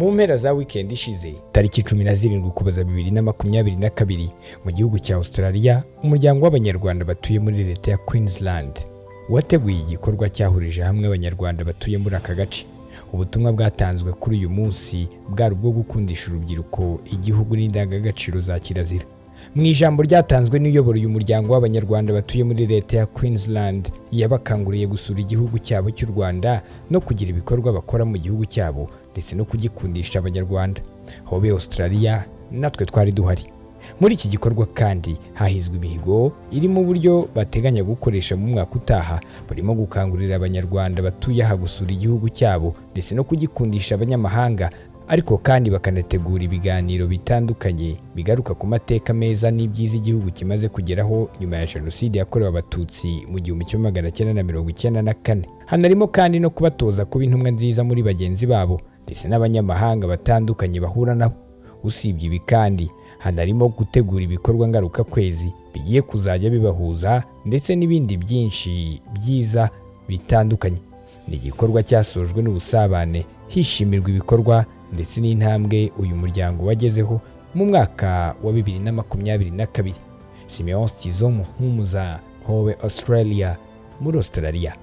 mu mpera za weekend ishize tariki 17 Ukuboza 2022 mu gihugu cya Australia, umuryango w'abanyarwanda batuye muri leta ya Queensland wateguye igikorwa cyahurije hamwe abanyarwanda batuye muri aka gace. Ubutumwa bwatanzwe kuri uyu munsi bwari ubwo gukundisha urubyiruko igihugu n'indangagaciro za kirazira. Mu ijambo ryatanzwe n'uyobora uyu muryango w'abanyarwanda batuye muri leta ya Queensland, yabakanguriye gusura igihugu cyabo cy'u Rwanda no kugira ibikorwa bakora mu gihugu cyabo ndetse no kugikundisha abanyarwanda. Hobe Australia natwe twari duhari. Muri iki gikorwa kandi hahizwe imihigo iri mu buryo bateganya gukoresha mu mwaka utaha, barimo gukangurira abanyarwanda batuye aha gusura igihugu cyabo ndetse no kugikundisha abanyamahanga, ariko kandi bakanategura ibiganiro bitandukanye bigaruka ku mateka meza n'ibyiza igihugu kimaze kugeraho nyuma ya Jenoside yakorewe Abatutsi mu 1994. Hanarimo kandi no kubatoza kuba intumwa nziza muri bagenzi babo ndetse n'abanyamahanga batandukanye bahura nabo. Usibye ibi kandi hanarimo gutegura ibikorwa ngaruka kwezi bigiye kuzajya bibahuza ndetse n'ibindi byinshi byiza bitandukanye. Ni igikorwa cyasojwe n'ubusabane, hishimirwa ibikorwa ndetse n'intambwe uyu muryango wagezeho mu mwaka wa 2022. Simeon Stizomu Humuza, Hobe Australia, muri Australia.